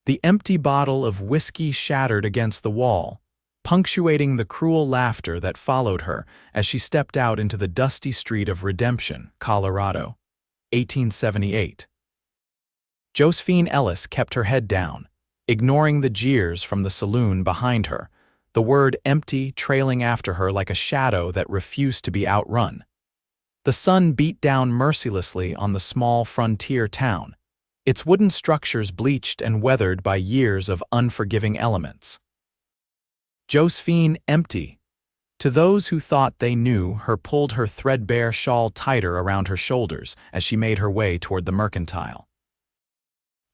The empty bottle of whiskey shattered against the wall, punctuating the cruel laughter that followed her as she stepped out into the dusty street of Redemption, Colorado, 1878. Josephine Ellis kept her head down, ignoring the jeers from the saloon behind her, the word empty trailing after her like a shadow that refused to be outrun. The sun beat down mercilessly on the small frontier town, its wooden structures bleached and weathered by years of unforgiving elements. Josephine empty. To those who thought they knew her, pulled her threadbare shawl tighter around her shoulders as she made her way toward the mercantile.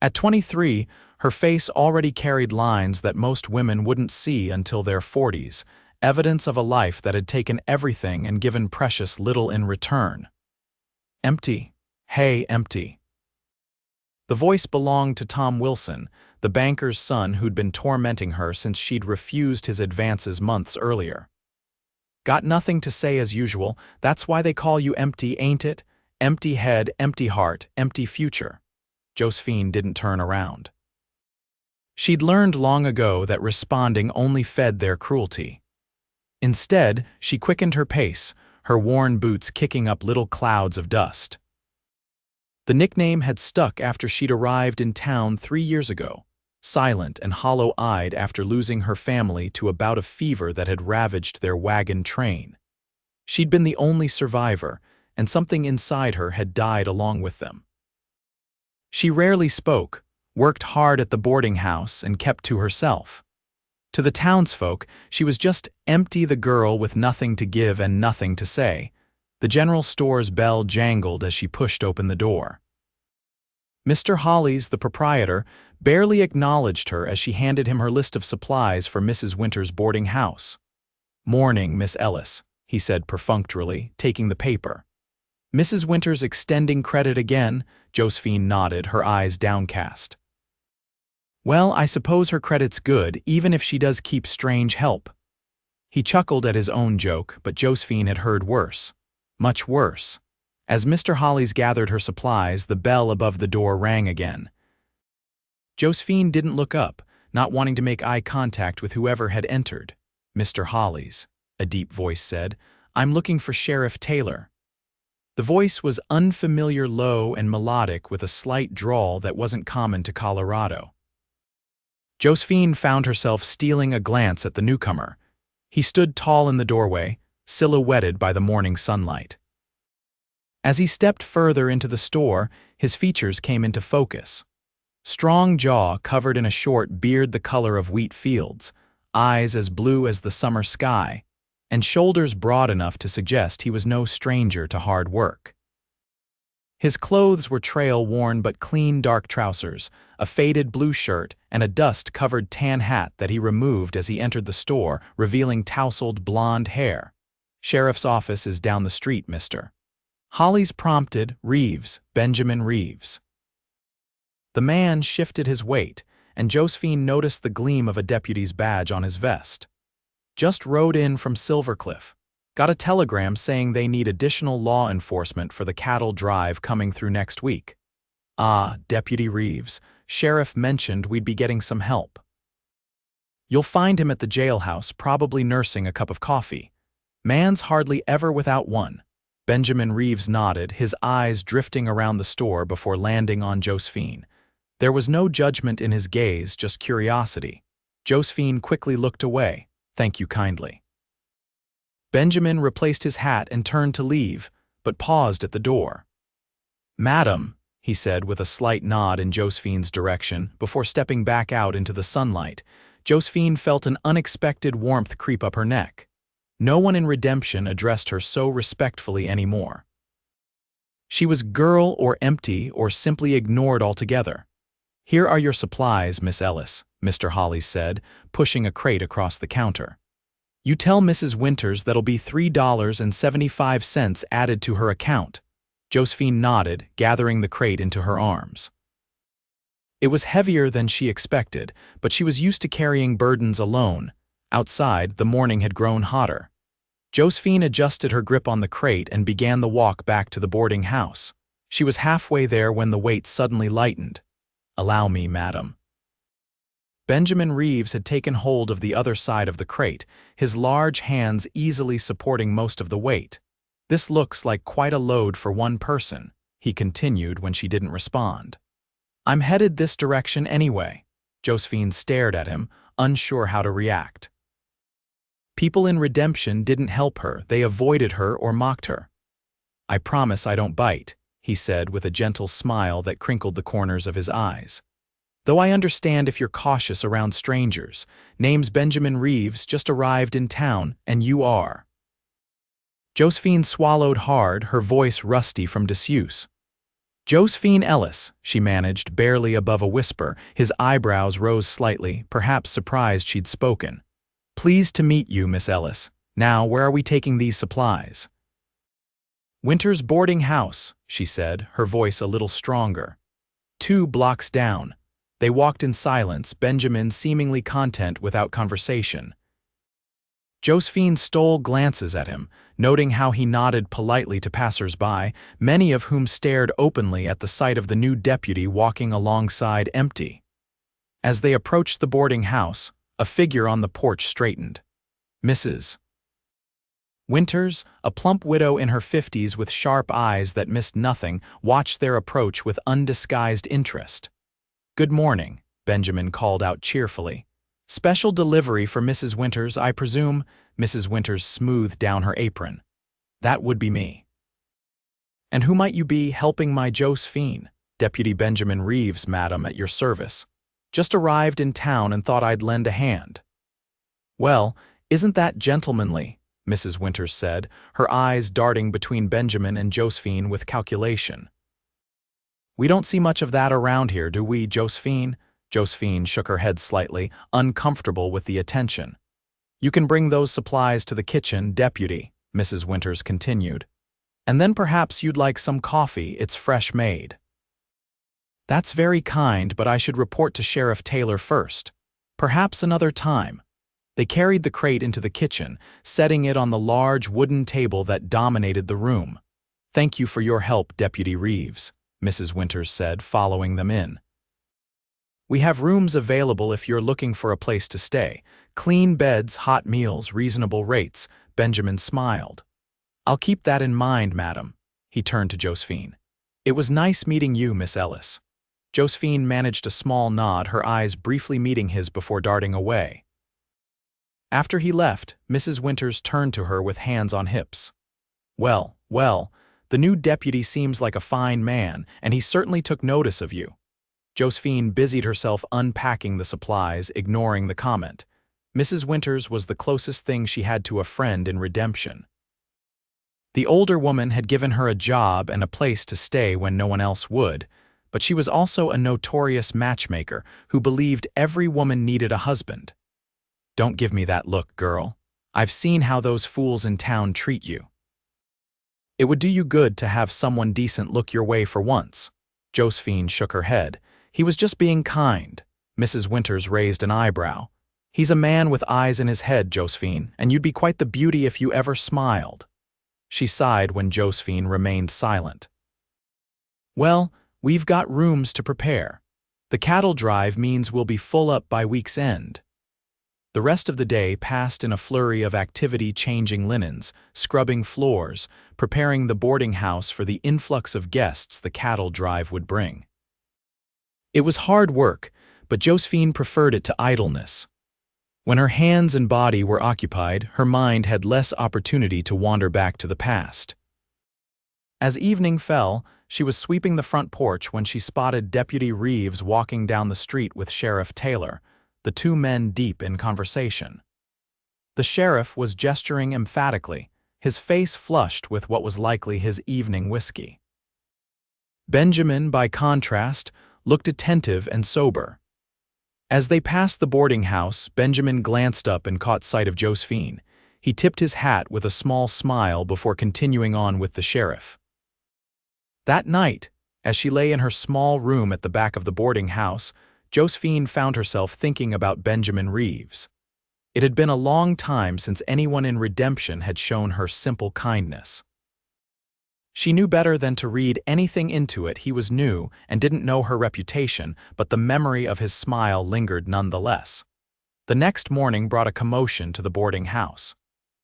At 23, her face already carried lines that most women wouldn't see until their 40s, evidence of a life that had taken everything and given precious little in return. Empty. Hey, empty. The voice belonged to Tom Wilson, the banker's son who'd been tormenting her since she'd refused his advances months earlier. Got nothing to say as usual, that's why they call you empty, ain't it? Empty head, empty heart, empty future. Josephine didn't turn around. She'd learned long ago that responding only fed their cruelty. Instead, she quickened her pace, her worn boots kicking up little clouds of dust. The nickname had stuck after she'd arrived in town 3 years ago, silent and hollow-eyed after losing her family to a bout of fever that had ravaged their wagon train. She'd been the only survivor, and something inside her had died along with them. She rarely spoke, worked hard at the boarding house, and kept to herself. To the townsfolk, she was just empty, the girl with nothing to give and nothing to say. The general store's bell jangled as she pushed open the door. Mr. Hollies, the proprietor, barely acknowledged her as she handed him her list of supplies for Mrs. Winter's boarding house. "Morning, Miss Ellis," he said perfunctorily, taking the paper. "Mrs. Winter's extending credit again?" Josephine nodded, her eyes downcast. "Well, I suppose her credit's good, even if she does keep strange help." He chuckled at his own joke, but Josephine had heard worse. Much worse. As Mr. Hollies gathered her supplies, the bell above the door rang again. Josephine didn't look up, not wanting to make eye contact with whoever had entered. "Mr. Hollies," a deep voice said, "I'm looking for Sheriff Taylor." The voice was unfamiliar, low and melodic, with a slight drawl that wasn't common to Colorado. Josephine found herself stealing a glance at the newcomer. He stood tall in the doorway, silhouetted by the morning sunlight. As he stepped further into the store, his features came into focus. Strong jaw covered in a short beard the color of wheat fields, eyes as blue as the summer sky, and shoulders broad enough to suggest he was no stranger to hard work. His clothes were trail-worn but clean dark trousers, a faded blue shirt, and a dust-covered tan hat that he removed as he entered the store, revealing tousled blonde hair. "Sheriff's office is down the street, mister." Hollies prompted. "Reeves, Benjamin Reeves." The man shifted his weight, and Josephine noticed the gleam of a deputy's badge on his vest. "Just rode in from Silver Cliff. Got a telegram saying they need additional law enforcement for the cattle drive coming through next week." "Ah, Deputy Reeves. Sheriff mentioned we'd be getting some help." "You'll find him at the jailhouse, probably nursing a cup of coffee. Man's hardly ever without one." Benjamin Reeves nodded, his eyes drifting around the store before landing on Josephine. There was no judgment in his gaze, just curiosity. Josephine quickly looked away. "Thank you kindly." Benjamin replaced his hat and turned to leave, but paused at the door. "Madam," he said with a slight nod in Josephine's direction before stepping back out into the sunlight. Josephine felt an unexpected warmth creep up her neck. No one in Redemption addressed her so respectfully anymore. She was girl or empty or simply ignored altogether. "Here are your supplies, Miss Ellis," Mr. Hollies said, pushing a crate across the counter. "You tell Mrs. Winters that'll be $3.75 added to her account." Josephine nodded, gathering the crate into her arms. It was heavier than she expected, but she was used to carrying burdens alone. Outside, the morning had grown hotter. Josephine adjusted her grip on the crate and began the walk back to the boarding house. She was halfway there when the weight suddenly lightened. "Allow me, madam." Benjamin Reeves had taken hold of the other side of the crate, his large hands easily supporting most of the weight. "This looks like quite a load for one person," he continued when she didn't respond. "I'm headed this direction anyway." Josephine stared at him, unsure how to react. People in Redemption didn't help her, they avoided her or mocked her. "I promise I don't bite," he said with a gentle smile that crinkled the corners of his eyes. "Though I understand if you're cautious around strangers. Name's Benjamin Reeves, just arrived in town, and you are." Josephine swallowed hard, her voice rusty from disuse. "Josephine Ellis," she managed, barely above a whisper. His eyebrows rose slightly, perhaps surprised she'd spoken. "Pleased to meet you, Miss Ellis. Now, where are we taking these supplies?" "Winter's boarding house," she said, her voice a little stronger. "2 blocks down." They walked in silence, Benjamin seemingly content without conversation. Josephine stole glances at him, noting how he nodded politely to passers-by, many of whom stared openly at the sight of the new deputy walking alongside empty. As they approached the boarding house, a figure on the porch straightened. Mrs. Winters, a plump widow in her 50s with sharp eyes that missed nothing, watched their approach with undisguised interest. "Good morning," Benjamin called out cheerfully. "Special delivery for Mrs. Winters, I presume?" Mrs. Winters smoothed down her apron. "That would be me." "And who might you be, helping my Josephine?" "Deputy Benjamin Reeves, madam, at your service. Just arrived in town and thought I'd lend a hand." "Well, isn't that gentlemanly?" Mrs. Winters said, her eyes darting between Benjamin and Josephine with calculation. "We don't see much of that around here, do we, Josephine?" Josephine shook her head slightly, uncomfortable with the attention. "You can bring those supplies to the kitchen, deputy," Mrs. Winters continued. "And then perhaps you'd like some coffee, it's fresh made." "That's very kind, but I should report to Sheriff Taylor first. Perhaps another time." They carried the crate into the kitchen, setting it on the large wooden table that dominated the room. "Thank you for your help, Deputy Reeves," Mrs. Winters said, following them in. "We have rooms available if you're looking for a place to stay. Clean beds, hot meals, reasonable rates." Benjamin smiled. "I'll keep that in mind, madam." He turned to Josephine. "It was nice meeting you, Miss Ellis." Josephine managed a small nod, her eyes briefly meeting his before darting away. After he left, Mrs. Winters turned to her with hands on hips. Well, the new deputy seems like a fine man, and he certainly took notice of you." Josephine busied herself unpacking the supplies, ignoring the comment. Mrs. Winters was the closest thing she had to a friend in Redemption. The older woman had given her a job and a place to stay when no one else would, but she was also a notorious matchmaker who believed every woman needed a husband. "Don't give me that look, girl. I've seen how those fools in town treat you. It would do you good to have someone decent look your way for once." Josephine shook her head. "He was just being kind." Mrs. Winters raised an eyebrow. "He's a man with eyes in his head, Josephine, and you'd be quite the beauty if you ever smiled." She sighed when Josephine remained silent. "Well, we've got rooms to prepare. The cattle drive means we'll be full up by week's end." The rest of the day passed in a flurry of activity, changing linens, scrubbing floors, preparing the boarding house for the influx of guests the cattle drive would bring. It was hard work, but Josephine preferred it to idleness. When her hands and body were occupied, her mind had less opportunity to wander back to the past. As evening fell, she was sweeping the front porch when she spotted Deputy Reeves walking down the street with Sheriff Taylor, the 2 men deep in conversation. The sheriff was gesturing emphatically, his face flushed with what was likely his evening whiskey. Benjamin, by contrast, looked attentive and sober. As they passed the boarding house, Benjamin glanced up and caught sight of Josephine. He tipped his hat with a small smile before continuing on with the sheriff. That night, as she lay in her small room at the back of the boarding house, Josephine found herself thinking about Benjamin Reeves. It had been a long time since anyone in Redemption had shown her simple kindness. She knew better than to read anything into it. He was new and didn't know her reputation, but the memory of his smile lingered nonetheless. The next morning brought a commotion to the boarding house.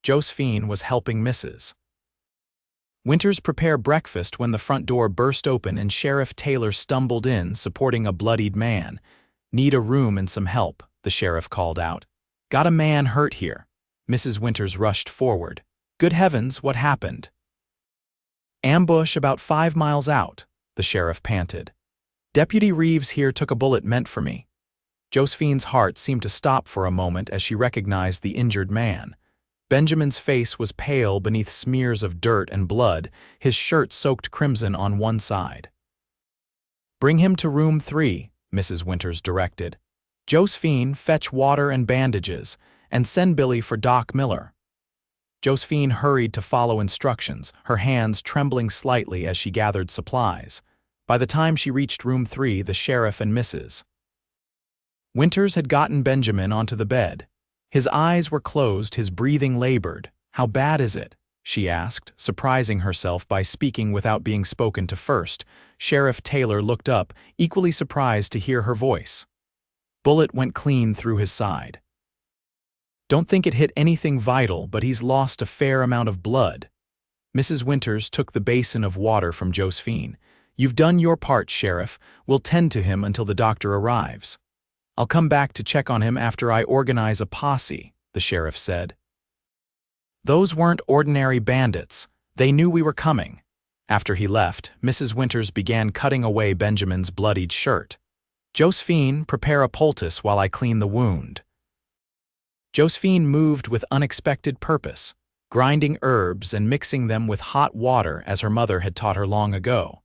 Josephine was helping Mrs. Winters prepare breakfast when the front door burst open and Sheriff Taylor stumbled in, supporting a bloodied man. "Need a room and some help," the sheriff called out. "Got a man hurt here." Mrs. Winters rushed forward. "Good heavens, what happened?" "Ambush about 5 miles out," the sheriff panted. "Deputy Reeves here took a bullet meant for me." Josephine's heart seemed to stop for a moment as she recognized the injured man. Benjamin's face was pale beneath smears of dirt and blood, his shirt soaked crimson on one side. "Bring him to room 3, Mrs. Winters directed. "Josephine, fetch water and bandages, and send Billy for Doc Miller." Josephine hurried to follow instructions, her hands trembling slightly as she gathered supplies. By the time she reached room 3, the sheriff and Mrs. Winters had gotten Benjamin onto the bed. His eyes were closed, his breathing labored. "How bad is it?" she asked, surprising herself by speaking without being spoken to first. Sheriff Taylor looked up, equally surprised to hear her voice. "Bullet went clean through his side. Don't think it hit anything vital, but he's lost a fair amount of blood." Mrs. Winters took the basin of water from Josephine. "You've done your part, Sheriff. We'll tend to him until the doctor arrives." "I'll come back to check on him after I organize a posse," the sheriff said. "Those weren't ordinary bandits. They knew we were coming." After he left, Mrs. Winters began cutting away Benjamin's bloodied shirt. "Josephine, prepare a poultice while I clean the wound." Josephine moved with unexpected purpose, grinding herbs and mixing them with hot water as her mother had taught her long ago.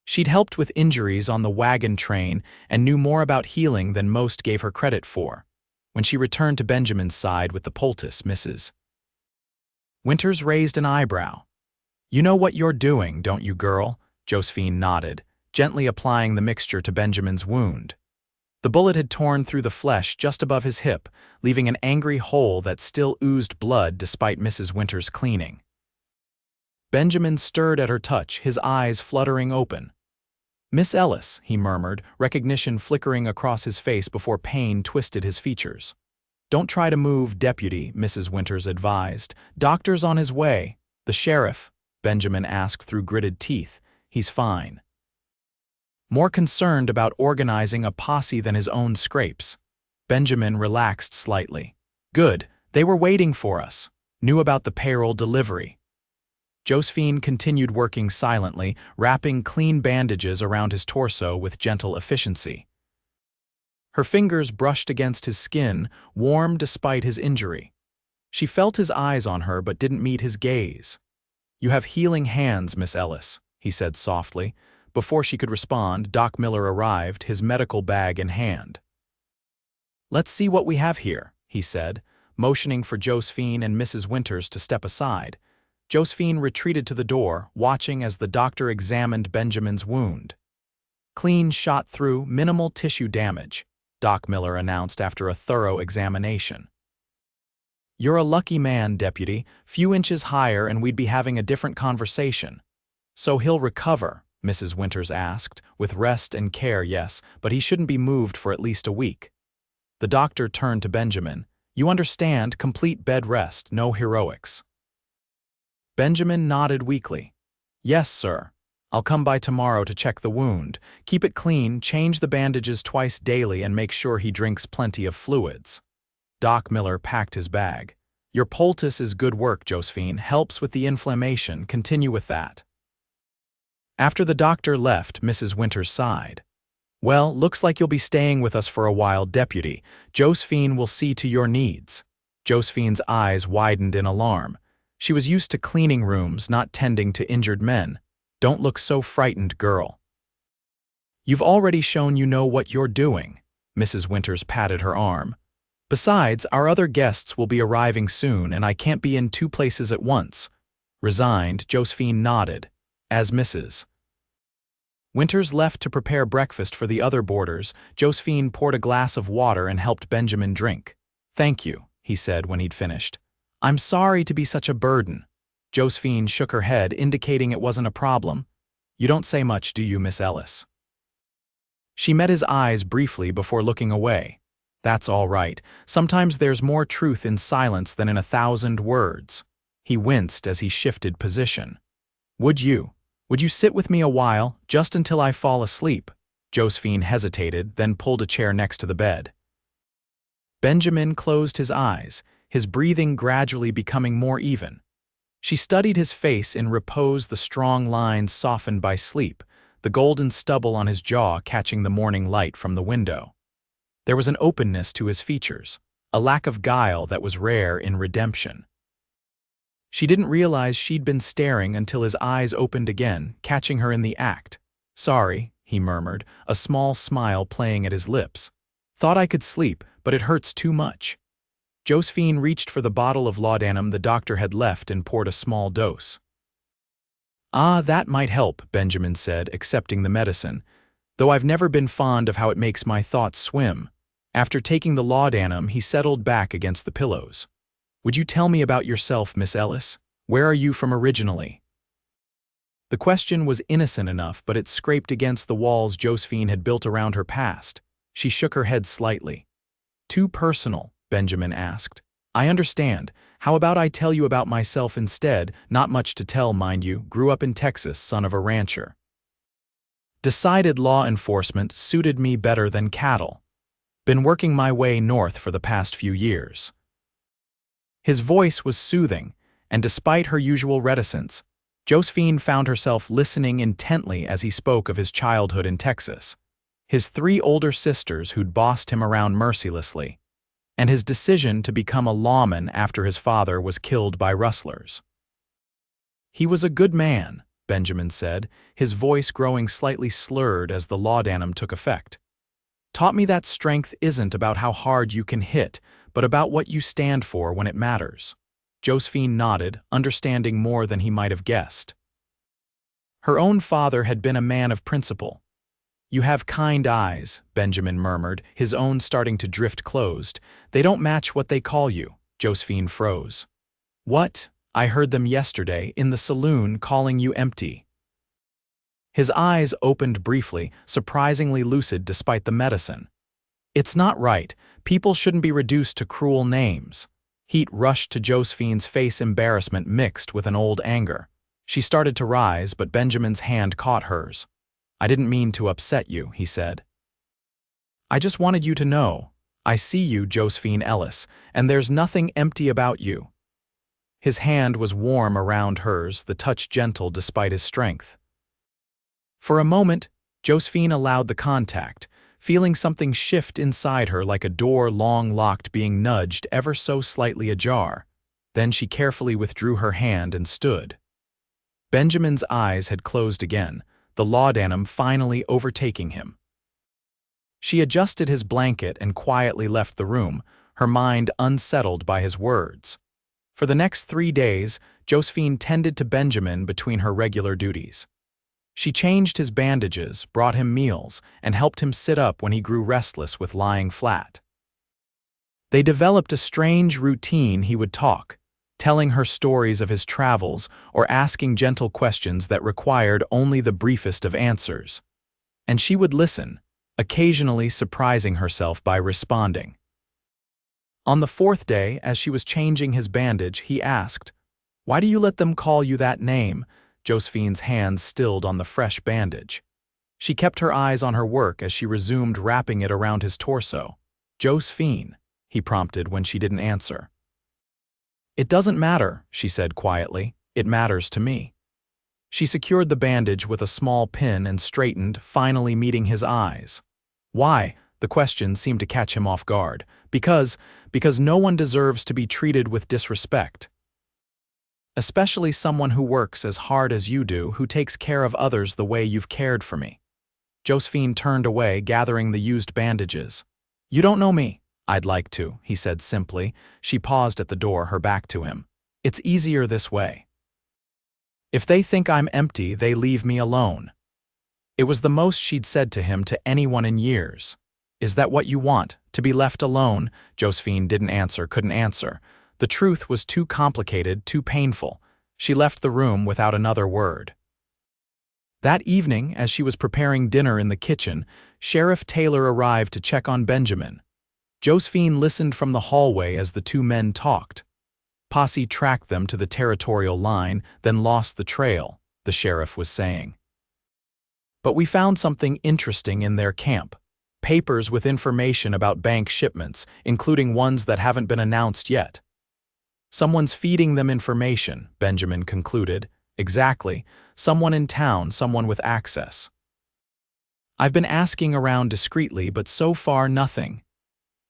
She'd helped with injuries on the wagon train and knew more about healing than most gave her credit for. When she returned to Benjamin's side with the poultice, Mrs. Winters raised an eyebrow. "You know what you're doing, don't you, girl?" Josephine nodded, gently applying the mixture to Benjamin's wound. The bullet had torn through the flesh just above his hip, leaving an angry hole that still oozed blood despite Mrs. Winters' cleaning. Benjamin stirred at her touch, his eyes fluttering open. "Miss Ellis," he murmured, recognition flickering across his face before pain twisted his features. "Don't try to move, Deputy," Mrs. Winters advised. "Doctor's on his way." "The sheriff?" Benjamin asked through gritted teeth. "He's fine." More concerned about organizing a posse than his own scrapes. Benjamin relaxed slightly. "Good, they were waiting for us. Knew about the payroll delivery." Josephine continued working silently, wrapping clean bandages around his torso with gentle efficiency. Her fingers brushed against his skin, warm despite his injury. She felt his eyes on her but didn't meet his gaze. "You have healing hands, Miss Ellis," he said softly. Before she could respond, Doc Miller arrived, his medical bag in hand. "Let's see what we have here," he said, motioning for Josephine and Mrs. Winters to step aside. Josephine retreated to the door, watching as the doctor examined Benjamin's wound. "Clean shot through, minimal tissue damage," Doc Miller announced after a thorough examination. "You're a lucky man, Deputy. Few inches higher and we'd be having a different conversation." "So he'll recover?" Mrs. Winters asked. "With rest and care, yes, but he shouldn't be moved for at least a week." The doctor turned to Benjamin. "You understand, complete bed rest, no heroics." Benjamin nodded weakly. "Yes, sir. I'll come by tomorrow to check the wound. Keep it clean, change the bandages twice daily, and make sure he drinks plenty of fluids." Doc Miller packed his bag. "Your poultice is good work, Josephine. Helps with the inflammation. Continue with that." After the doctor left, Mrs. Winters sighed. "Well, looks like you'll be staying with us for a while, Deputy. Josephine will see to your needs." Josephine's eyes widened in alarm. She was used to cleaning rooms, not tending to injured men. "Don't look so frightened, girl." "You've already shown you know what you're doing." Mrs. Winters patted her arm. "Besides, our other guests will be arriving soon, and I can't be in 2 places at once." Resigned, Josephine nodded. As Mrs. Winters left to prepare breakfast for the other boarders, Josephine poured a glass of water and helped Benjamin drink. "Thank you," he said when he'd finished. "I'm sorry to be such a burden." Josephine shook her head, indicating it wasn't a problem. You don't say much, do you, Miss Ellis? She met his eyes briefly before looking away. That's all right. Sometimes there's more truth in silence than in 1,000 words. He winced as he shifted position. Would you sit with me a while, just until I fall asleep? Josephine hesitated, then pulled a chair next to the bed. Benjamin closed his eyes, his breathing gradually becoming more even. She studied his face in repose, the strong lines softened by sleep, the golden stubble on his jaw catching the morning light from the window. There was an openness to his features, a lack of guile that was rare in redemption. She didn't realize she'd been staring until his eyes opened again, catching her in the act. Sorry, he murmured, a small smile playing at his lips. Thought I could sleep, but it hurts too much. Josephine reached for the bottle of laudanum the doctor had left and poured a small dose. Ah, that might help, Benjamin said, accepting the medicine, though I've never been fond of how it makes my thoughts swim. After taking the laudanum, he settled back against the pillows. Would you tell me about yourself, Miss Ellis? Where are you from originally? The question was innocent enough, but it scraped against the walls Josephine had built around her past. She shook her head slightly. Too personal, Benjamin asked. I understand. How about I tell you about myself instead? Not much to tell, mind you. Grew up in Texas, son of a rancher. Decided law enforcement suited me better than cattle. Been working my way north for the past few years. His voice was soothing, and despite her usual reticence, Josephine found herself listening intently as he spoke of his childhood in Texas, his 3 older sisters who'd bossed him around mercilessly, and his decision to become a lawman after his father was killed by rustlers. He was a good man, Benjamin said, his voice growing slightly slurred as the laudanum took effect. Taught me that strength isn't about how hard you can hit, but about what you stand for when it matters. Josephine nodded, understanding more than he might have guessed. Her own father had been a man of principle. You have kind eyes, Benjamin murmured, his own starting to drift closed. They don't match what they call you. Josephine froze. What? I heard them yesterday, in the saloon, calling you empty. His eyes opened briefly, surprisingly lucid despite the medicine. It's not right. People shouldn't be reduced to cruel names. Heat rushed to Josephine's face, embarrassment mixed with an old anger. She started to rise, but Benjamin's hand caught hers. I didn't mean to upset you, he said. I just wanted you to know. I see you, Josephine Ellis, and there's nothing empty about you. His hand was warm around hers, the touch gentle despite his strength. For a moment, Josephine allowed the contact, feeling something shift inside her like a door long locked being nudged ever so slightly ajar. Then she carefully withdrew her hand and stood. Benjamin's eyes had closed again, the laudanum finally overtaking him. She adjusted his blanket and quietly left the room, her mind unsettled by his words. For the next 3 days, Josephine tended to Benjamin between her regular duties. She changed his bandages, brought him meals, and helped him sit up when he grew restless with lying flat. They developed a strange routine. He would talk, telling her stories of his travels or asking gentle questions that required only the briefest of answers. And she would listen, occasionally surprising herself by responding. On the 4th day, as she was changing his bandage, he asked, "Why do you let them call you that name?" Josephine's hands stilled on the fresh bandage. She kept her eyes on her work as she resumed wrapping it around his torso. "Josephine," he prompted when she didn't answer. "It doesn't matter," she said quietly. "It matters to me." She secured the bandage with a small pin and straightened, finally meeting his eyes. "Why?" The question seemed to catch him off guard. Because no one deserves to be treated with disrespect. Especially someone who works as hard as you do, who takes care of others the way you've cared for me. Josephine turned away, gathering the used bandages. "You don't know me." "I'd like to," he said simply. She paused at the door, her back to him. "It's easier this way. If they think I'm empty, they leave me alone." It was the most she'd said to him to anyone in years. "Is that what you want, to be left alone?" Josephine couldn't answer. The truth was too complicated, too painful. She left the room without another word. That evening, as she was preparing dinner in the kitchen, Sheriff Taylor arrived to check on Benjamin. Josephine listened from the hallway as the two men talked. Posse tracked them to the territorial line, then lost the trail, the sheriff was saying. But we found something interesting in their camp. Papers with information about bank shipments, including ones that haven't been announced yet. Someone's feeding them information, Benjamin concluded. Exactly. Someone in town, someone with access. I've been asking around discreetly, but so far nothing.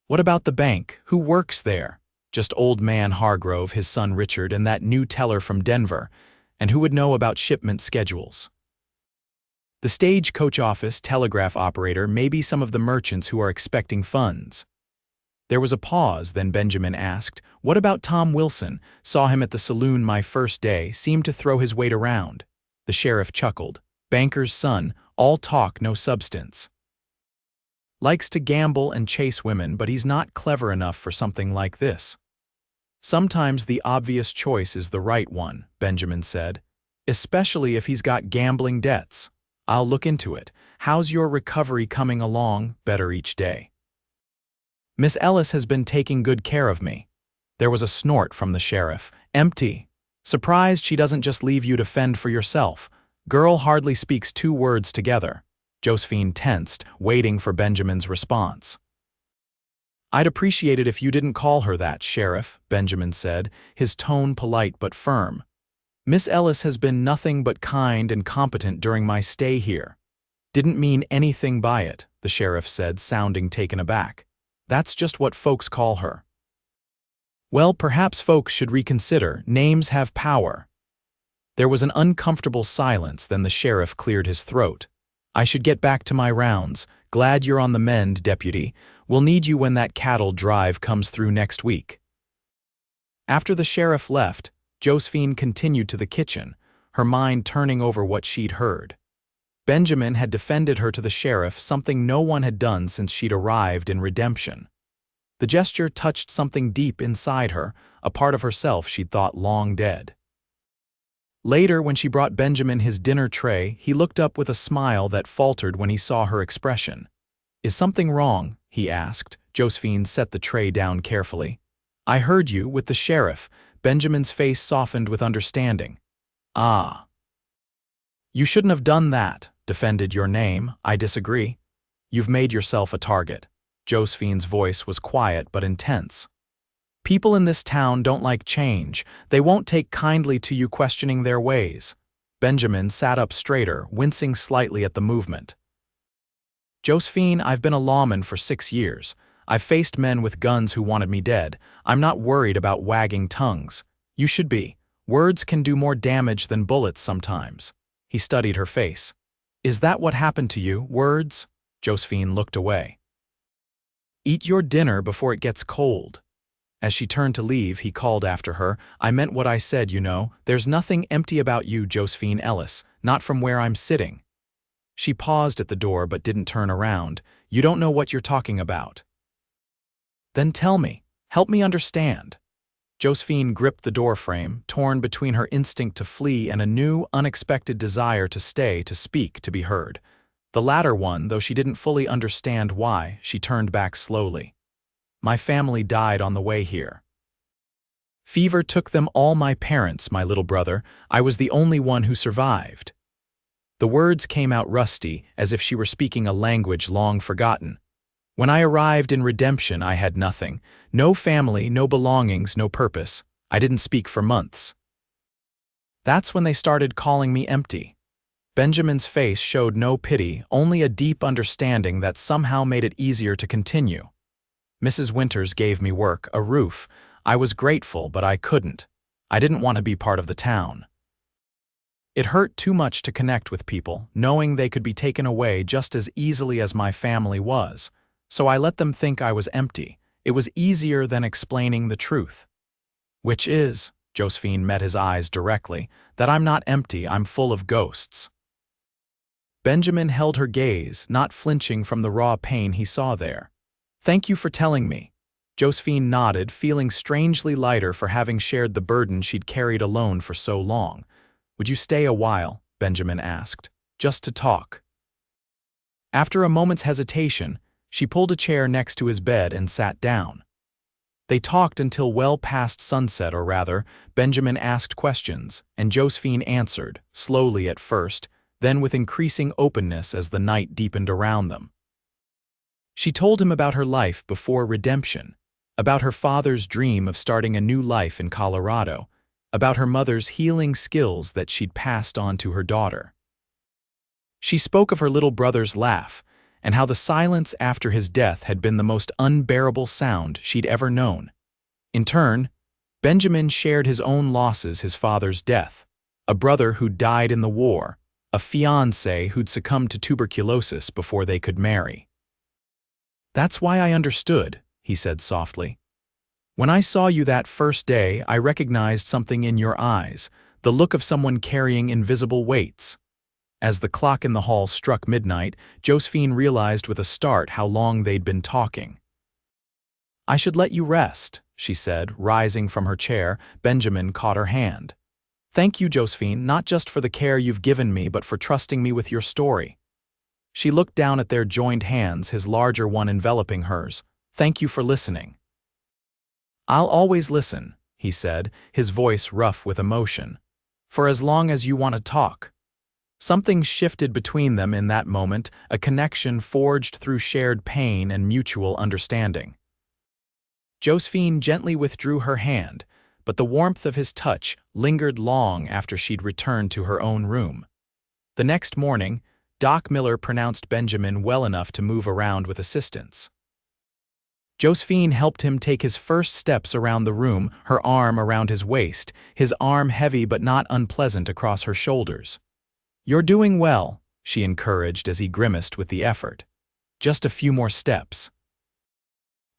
What about the bank? Who works there? Just old man Hargrove, his son Richard, and that new teller from Denver. And who would know about shipment schedules? The stagecoach office, telegraph operator, maybe some of the merchants who are expecting funds. There was a pause, then Benjamin asked, "What about Tom Wilson? Saw him at the saloon my first day, seemed to throw his weight around." The sheriff chuckled. "Banker's son, all talk, no substance. Likes to gamble and chase women, but he's not clever enough for something like this." "Sometimes the obvious choice is the right one," Benjamin said. "Especially if he's got gambling debts. I'll look into it. How's your recovery coming along? Better each day." "Miss Ellis has been taking good care of me." There was a snort from the sheriff. "Empty. Surprised she doesn't just leave you to fend for yourself. Girl hardly speaks 2 words together." Josephine tensed, waiting for Benjamin's response. "I'd appreciate it if you didn't call her that, Sheriff," Benjamin said, his tone polite but firm. "Miss Ellis has been nothing but kind and competent during my stay here." "Didn't mean anything by it," the sheriff said, sounding taken aback. "That's just what folks call her." "Well, perhaps folks should reconsider. Names have power." There was an uncomfortable silence, then the sheriff cleared his throat. "I should get back to my rounds. Glad you're on the mend, deputy. We'll need you when that cattle drive comes through next week." After the sheriff left, Josephine continued to the kitchen, her mind turning over what she'd heard. Benjamin had defended her to the sheriff, something no one had done since she'd arrived in Redemption. The gesture touched something deep inside her, a part of herself she'd thought long dead. Later, when she brought Benjamin his dinner tray, he looked up with a smile that faltered when he saw her expression. "Is something wrong?" he asked. Josephine set the tray down carefully. "I heard you, with the sheriff." Benjamin's face softened with understanding. "Ah. You shouldn't have done that," defended your name. "I disagree. You've made yourself a target." Josephine's voice was quiet but intense. "People in this town don't like change. They won't take kindly to you questioning their ways." Benjamin sat up straighter, wincing slightly at the movement. "Josephine, I've been a lawman for 6 years. I've faced men with guns who wanted me dead. I'm not worried about wagging tongues. You should be. Words can do more damage than bullets sometimes." He studied her face. "Is that what happened to you, words?" Josephine looked away. "Eat your dinner before it gets cold." As she turned to leave, he called after her, "I meant what I said, you know. There's nothing empty about you, Josephine Ellis, not from where I'm sitting." She paused at the door but didn't turn around. "You don't know what you're talking about." "Then tell me. Help me understand." Josephine gripped the doorframe, torn between her instinct to flee and a new, unexpected desire to stay, to speak, to be heard. The latter one, though she didn't fully understand why, she turned back slowly. "My family died on the way here. Fever took them all. My parents, my little brother. I was the only one who survived." The words came out rusty, as if she were speaking a language long forgotten. "When I arrived in Redemption, I had nothing. No family, no belongings, no purpose. I didn't speak for months. That's when they started calling me empty." Benjamin's face showed no pity, only a deep understanding that somehow made it easier to continue. "Mrs. Winters gave me work, a roof. I was grateful, but I couldn't. I didn't want to be part of the town. It hurt too much to connect with people, knowing they could be taken away just as easily as my family was. So I let them think I was empty. It was easier than explaining the truth." "Which is," Josephine met his eyes directly, "that I'm not empty, I'm full of ghosts." Benjamin held her gaze, not flinching from the raw pain he saw there. "Thank you for telling me." Josephine nodded, feeling strangely lighter for having shared the burden she'd carried alone for so long. "Would you stay a while?" Benjamin asked. "Just to talk." After a moment's hesitation, she pulled a chair next to his bed and sat down. They talked until well past sunset, or rather, Benjamin asked questions, and Josephine answered, slowly at first, then with increasing openness as the night deepened around them. She told him about her life before redemption, about her father's dream of starting a new life in Colorado, about her mother's healing skills that she'd passed on to her daughter. She spoke of her little brother's laugh, and how the silence after his death had been the most unbearable sound she'd ever known. In turn, Benjamin shared his own losses: his father's death, a brother who'd died in the war, a fiancé who'd succumbed to tuberculosis before they could marry. "That's why I understood," he said softly. "When I saw you that first day, I recognized something in your eyes, the look of someone carrying invisible weights." As the clock in the hall struck midnight, Josephine realized with a start how long they'd been talking. "I should let you rest," she said, rising from her chair. Benjamin caught her hand. "Thank you, Josephine, not just for the care you've given me, but for trusting me with your story." She looked down at their joined hands, his larger one enveloping hers. "Thank you for listening." "I'll always listen," he said, his voice rough with emotion. "For as long as you want to talk." Something shifted between them in that moment, a connection forged through shared pain and mutual understanding. Josephine gently withdrew her hand, but the warmth of his touch lingered long after she'd returned to her own room. The next morning, Doc Miller pronounced Benjamin well enough to move around with assistance. Josephine helped him take his first steps around the room, her arm around his waist, his arm heavy but not unpleasant across her shoulders. "You're doing well," she encouraged as he grimaced with the effort. "Just a few more steps."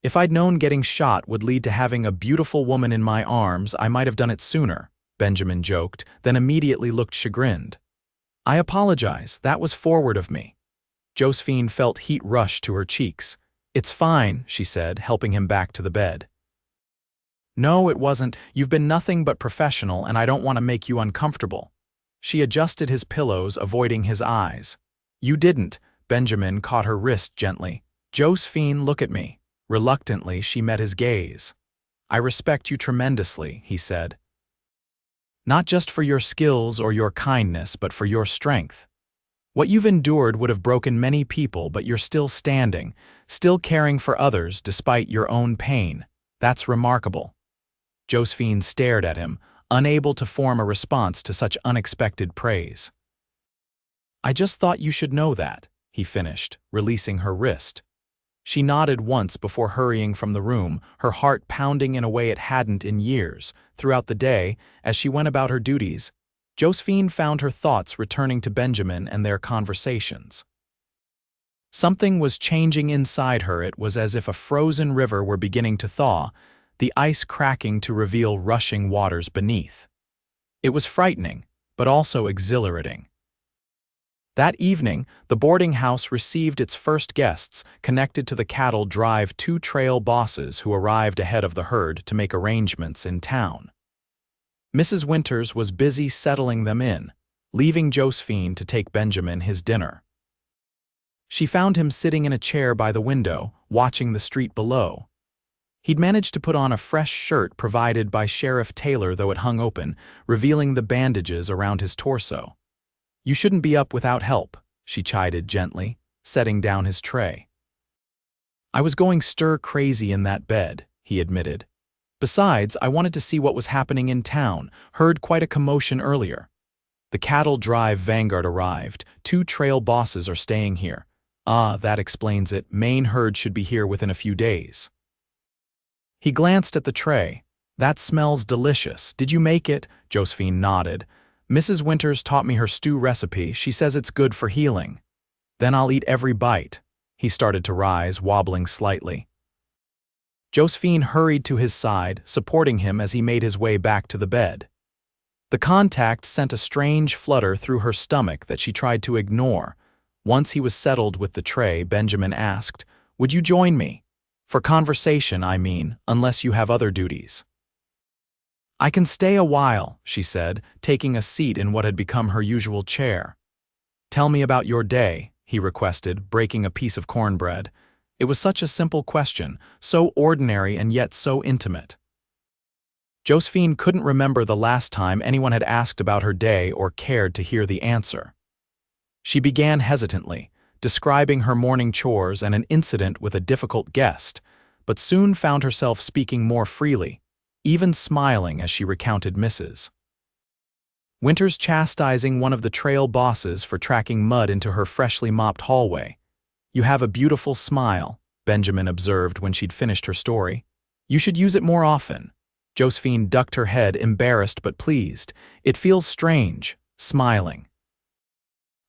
"If I'd known getting shot would lead to having a beautiful woman in my arms, I might have done it sooner," Benjamin joked, then immediately looked chagrined. "I apologize, that was forward of me." Josephine felt heat rush to her cheeks. "It's fine," she said, helping him back to the bed. "No, it wasn't. You've been nothing but professional, and I don't want to make you uncomfortable." She adjusted his pillows, avoiding his eyes. "You didn't." Benjamin caught her wrist gently. "Josephine, look at me." Reluctantly, she met his gaze. "I respect you tremendously," he said. "Not just for your skills or your kindness, but for your strength. What you've endured would have broken many people, but you're still standing, still caring for others despite your own pain. That's remarkable." Josephine stared at him, unable to form a response to such unexpected praise. "I just thought you should know that," he finished, releasing her wrist. She nodded once before hurrying from the room, her heart pounding in a way it hadn't in years. Throughout the day, as she went about her duties, Josephine found her thoughts returning to Benjamin and their conversations. Something was changing inside her. It was as if a frozen river were beginning to thaw, the ice cracking to reveal rushing waters beneath. It was frightening, but also exhilarating. That evening, the boarding house received its first guests, connected to the cattle drive, two trail bosses who arrived ahead of the herd to make arrangements in town. Mrs. Winters was busy settling them in, leaving Josephine to take Benjamin his dinner. She found him sitting in a chair by the window, watching the street below. He'd managed to put on a fresh shirt provided by Sheriff Taylor, though it hung open, revealing the bandages around his torso. "You shouldn't be up without help," she chided gently, setting down his tray. "I was going stir-crazy in that bed," he admitted. "Besides, I wanted to see what was happening in town, heard quite a commotion earlier. The cattle drive vanguard arrived. Two trail bosses are staying here. Ah, that explains it. Main herd should be here within a few days." He glanced at the tray. "That smells delicious. Did you make it?" Josephine nodded. "Mrs. Winters taught me her stew recipe. She says it's good for healing." "Then I'll eat every bite." He started to rise, wobbling slightly. Josephine hurried to his side, supporting him as he made his way back to the bed. The contact sent a strange flutter through her stomach that she tried to ignore. Once he was settled with the tray, Benjamin asked, "Would you join me?" For conversation, I mean, unless you have other duties. I can stay a while, she said, taking a seat in what had become her usual chair. Tell me about your day, he requested, breaking a piece of cornbread. It was such a simple question, so ordinary and yet so intimate. Josephine couldn't remember the last time anyone had asked about her day or cared to hear the answer. She began hesitantly, describing her morning chores and an incident with a difficult guest, but soon found herself speaking more freely, even smiling as she recounted Mrs. Winter's chastising one of the trail bosses for tracking mud into her freshly mopped hallway. You have a beautiful smile, Benjamin observed when she'd finished her story. You should use it more often. Josephine ducked her head, embarrassed but pleased. It feels strange, smiling.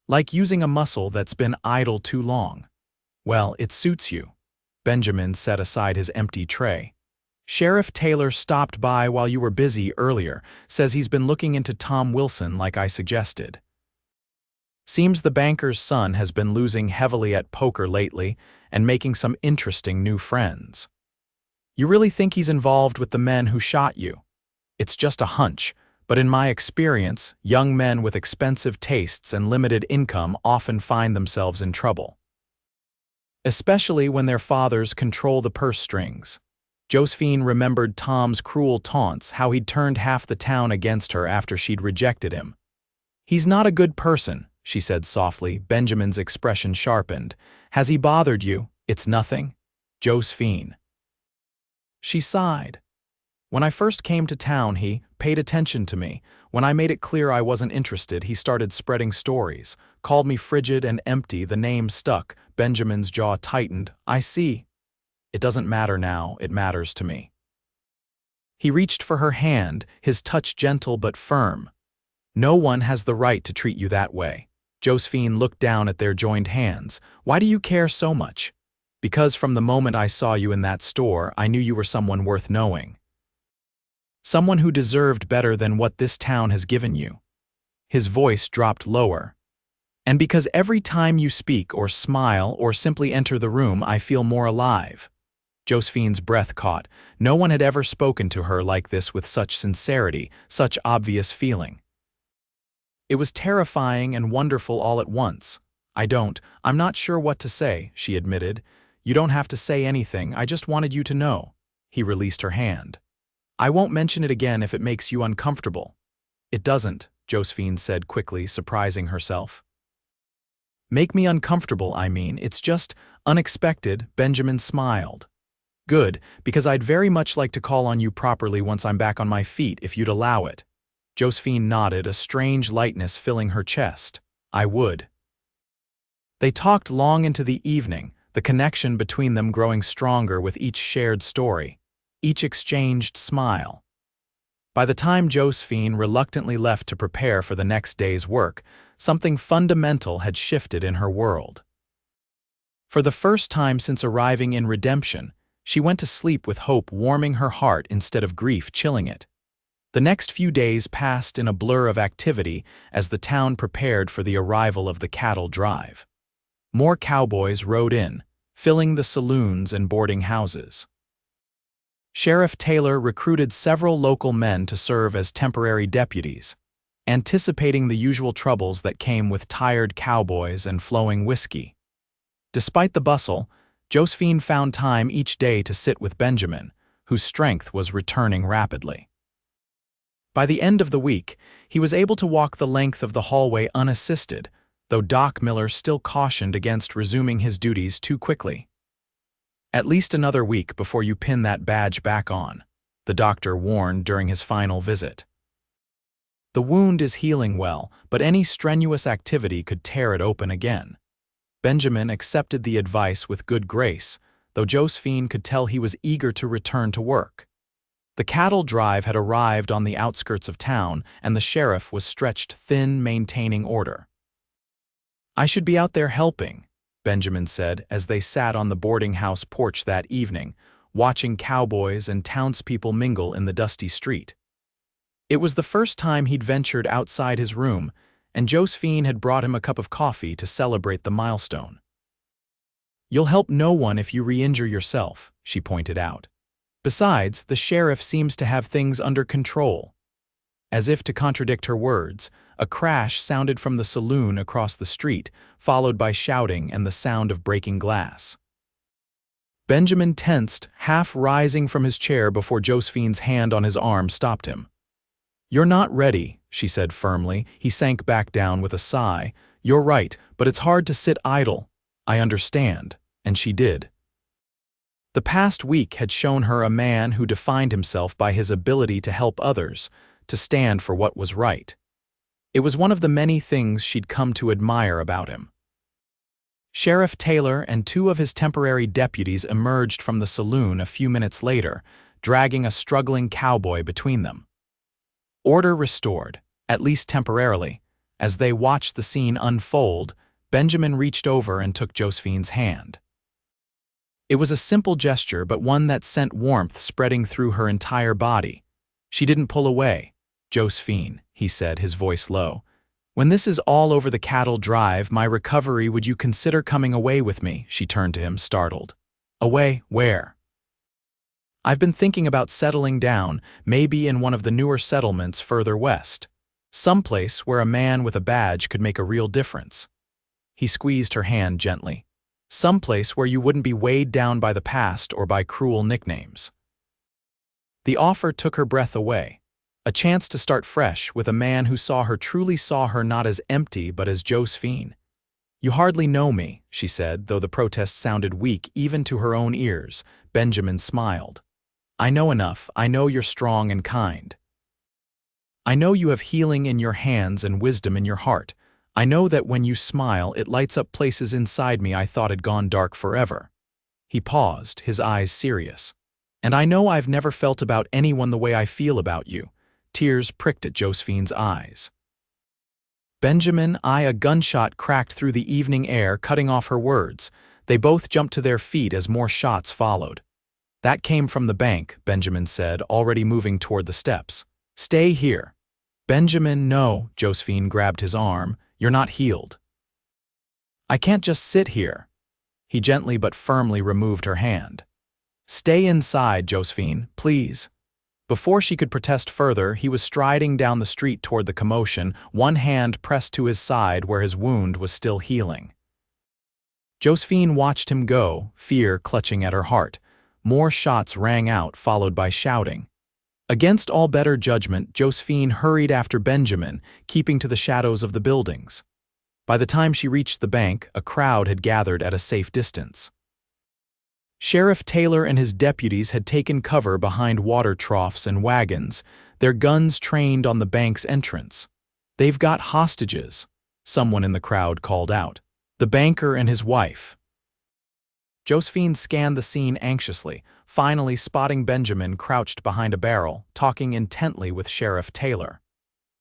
Like using a muscle that's been idle too long. Well, it suits you. Benjamin set aside his empty tray. Sheriff Taylor stopped by while you were busy earlier, says he's been looking into Tom Wilson like I suggested. Seems the banker's son has been losing heavily at poker lately and making some interesting new friends. You really think he's involved with the men who shot you? It's just a hunch, but in my experience, young men with expensive tastes and limited income often find themselves in trouble. Especially when their fathers control the purse strings. Josephine remembered Tom's cruel taunts, how he'd turned half the town against her after she'd rejected him. He's not a good person, she said softly. Benjamin's expression sharpened. Has he bothered you? It's nothing. Josephine. She sighed. When I first came to town, he paid attention to me. When I made it clear I wasn't interested, he started spreading stories, called me frigid and empty. The name stuck. Benjamin's jaw tightened. I see. It doesn't matter now, it matters to me. He reached for her hand, his touch gentle but firm. No one has the right to treat you that way. Josephine looked down at their joined hands. Why do you care so much? Because from the moment I saw you in that store, I knew you were someone worth knowing. Someone who deserved better than what this town has given you. His voice dropped lower. And because every time you speak or smile or simply enter the room, I feel more alive. Josephine's breath caught. No one had ever spoken to her like this with such sincerity, such obvious feeling. It was terrifying and wonderful all at once. I'm not sure what to say, she admitted. You don't have to say anything, I just wanted you to know. He released her hand. I won't mention it again if it makes you uncomfortable. It doesn't, Josephine said quickly, surprising herself. Make me uncomfortable, I mean, it's just unexpected. Benjamin smiled. Good, because I'd very much like to call on you properly once I'm back on my feet, if you'd allow it. Josephine nodded, a strange lightness filling her chest. I would. They talked long into the evening, the connection between them growing stronger with each shared story, each exchanged smile. By the time Josephine reluctantly left to prepare for the next day's work, something fundamental had shifted in her world. For the first time since arriving in Redemption, she went to sleep with hope warming her heart instead of grief chilling it. The next few days passed in a blur of activity as the town prepared for the arrival of the cattle drive. More cowboys rode in, filling the saloons and boarding houses. Sheriff Taylor recruited several local men to serve as temporary deputies, anticipating the usual troubles that came with tired cowboys and flowing whiskey. Despite the bustle, Josephine found time each day to sit with Benjamin, whose strength was returning rapidly. By the end of the week, he was able to walk the length of the hallway unassisted, though Doc Miller still cautioned against resuming his duties too quickly. At least another week before you pin that badge back on, the doctor warned during his final visit. The wound is healing well, but any strenuous activity could tear it open again. Benjamin accepted the advice with good grace, though Josephine could tell he was eager to return to work. The cattle drive had arrived on the outskirts of town, and the sheriff was stretched thin maintaining order. I should be out there helping, Benjamin said as they sat on the boarding house porch that evening, watching cowboys and townspeople mingle in the dusty street. It was the first time he'd ventured outside his room, and Josephine had brought him a cup of coffee to celebrate the milestone. You'll help no one if you re-injure yourself, she pointed out. Besides, the sheriff seems to have things under control. As if to contradict her words, a crash sounded from the saloon across the street, followed by shouting and the sound of breaking glass. Benjamin tensed, half rising from his chair before Josephine's hand on his arm stopped him. "You're not ready," she said firmly. He sank back down with a sigh. "You're right, but it's hard to sit idle." "I understand," and she did. The past week had shown her a man who defined himself by his ability to help others, to stand for what was right. It was one of the many things she'd come to admire about him. Sheriff Taylor and two of his temporary deputies emerged from the saloon a few minutes later, dragging a struggling cowboy between them. Order restored, at least temporarily. As they watched the scene unfold, Benjamin reached over and took Josephine's hand. It was a simple gesture, but one that sent warmth spreading through her entire body. She didn't pull away. "Josephine," he said, his voice low, "when this is all over the cattle drive, my recovery, would you consider coming away with me?" She turned to him, startled. "Away? Where?" "I've been thinking about settling down, maybe in one of the newer settlements further west. Someplace where a man with a badge could make a real difference." He squeezed her hand gently. "Someplace where you wouldn't be weighed down by the past or by cruel nicknames." The offer took her breath away. A chance to start fresh with a man who truly saw her not as empty but as Josephine. "You hardly know me," she said, though the protest sounded weak even to her own ears. Benjamin smiled. "I know enough. I know you're strong and kind. I know you have healing in your hands and wisdom in your heart. I know that when you smile, it lights up places inside me I thought had gone dark forever." He paused, his eyes serious. "And I know I've never felt about anyone the way I feel about you." Tears pricked at Josephine's eyes. Benjamin, a gunshot cracked through the evening air, cutting off her words. They both jumped to their feet as more shots followed. "That came from the bank," Benjamin said, already moving toward the steps. "Stay here." "Benjamin, no," Josephine grabbed his arm. "You're not healed." "I can't just sit here." He gently but firmly removed her hand. "Stay inside, Josephine, please." Before she could protest further, he was striding down the street toward the commotion, one hand pressed to his side where his wound was still healing. Josephine watched him go, fear clutching at her heart. More shots rang out, followed by shouting. Against all better judgment, Josephine hurried after Benjamin, keeping to the shadows of the buildings. By the time she reached the bank, a crowd had gathered at a safe distance. Sheriff Taylor and his deputies had taken cover behind water troughs and wagons, their guns trained on the bank's entrance. "They've got hostages," someone in the crowd called out. "The banker and his wife." Josephine scanned the scene anxiously, finally spotting Benjamin crouched behind a barrel, talking intently with Sheriff Taylor.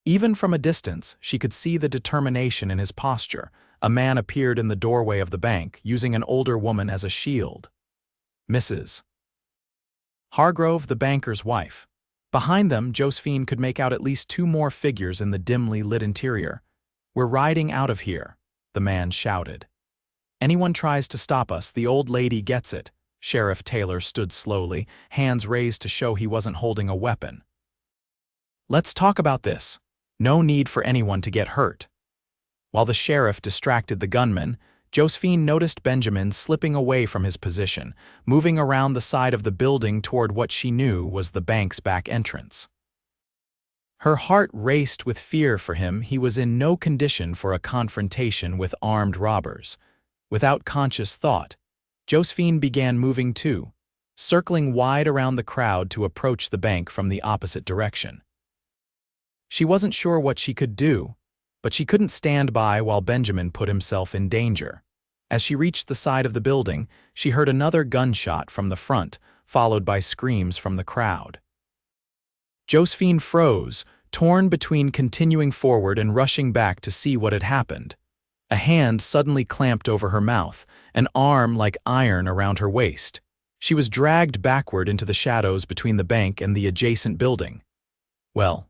Even from a distance, she could see the determination in his posture. A man appeared in the doorway of the bank, using an older woman as a shield. Mrs. Hargrove, the banker's wife. Behind them, Josephine could make out at least two more figures in the dimly lit interior. "We're riding out of here," the man shouted. "Anyone tries to stop us, the old lady gets it." Sheriff Taylor stood slowly, hands raised to show he wasn't holding a weapon. "Let's talk about this. No need for anyone to get hurt." While the sheriff distracted the gunman, Josephine noticed Benjamin slipping away from his position, moving around the side of the building toward what she knew was the bank's back entrance. Her heart raced with fear for him. He was in no condition for a confrontation with armed robbers. Without conscious thought, Josephine began moving too, circling wide around the crowd to approach the bank from the opposite direction. She wasn't sure what she could do, but she couldn't stand by while Benjamin put himself in danger. As she reached the side of the building, she heard another gunshot from the front, followed by screams from the crowd. Josephine froze, torn between continuing forward and rushing back to see what had happened. A hand suddenly clamped over her mouth, an arm like iron around her waist. She was dragged backward into the shadows between the bank and the adjacent building. Well.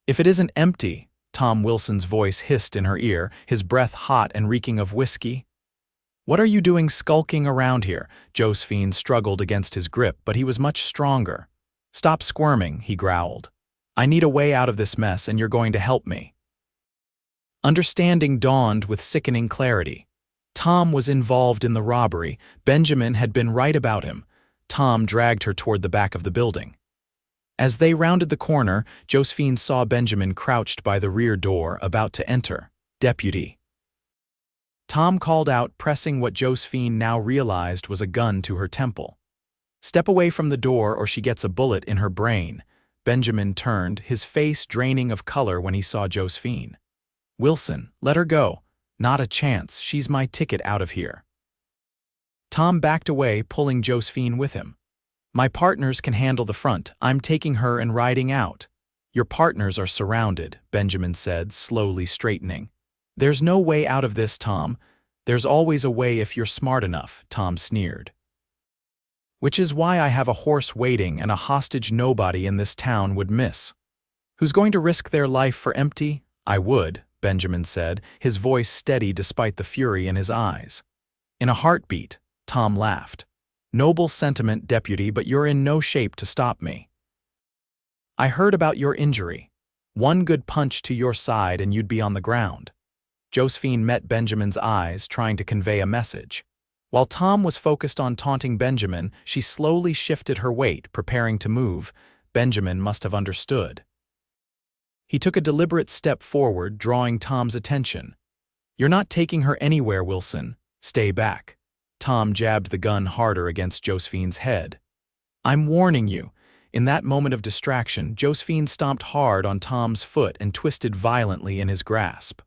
"If it isn't empty," Tom Wilson's voice hissed in her ear, his breath hot and reeking of whiskey. "What are you doing skulking around here?" Josephine struggled against his grip, but he was much stronger. "Stop squirming," he growled. "I need a way out of this mess, and you're going to help me." Understanding dawned with sickening clarity. Tom was involved in the robbery. Benjamin had been right about him. Tom dragged her toward the back of the building. As they rounded the corner, Josephine saw Benjamin crouched by the rear door, about to enter. "Deputy." Tom called out, pressing what Josephine now realized was a gun to her temple. "Step away from the door or she gets a bullet in her brain." Benjamin turned, his face draining of color when he saw Josephine. "Wilson, let her go." "Not a chance, she's my ticket out of here." Tom backed away, pulling Josephine with him. "My partners can handle the front. I'm taking her and riding out." "Your partners are surrounded," Benjamin said, slowly straightening. "There's no way out of this, Tom." "There's always a way if you're smart enough," Tom sneered. "Which is why I have a horse waiting and a hostage nobody in this town would miss." "Who's going to risk their life for empty?" "I would," Benjamin said, his voice steady despite the fury in his eyes. "In a heartbeat," Tom laughed. "Noble sentiment, deputy, but you're in no shape to stop me." "I heard about your injury. One good punch to your side and you'd be on the ground." Josephine met Benjamin's eyes, trying to convey a message. While Tom was focused on taunting Benjamin, she slowly shifted her weight, preparing to move. Benjamin must have understood. He took a deliberate step forward, drawing Tom's attention. "You're not taking her anywhere, Wilson. Stay back." Tom jabbed the gun harder against Josephine's head. "I'm warning you." In that moment of distraction, Josephine stomped hard on Tom's foot and twisted violently in his grasp.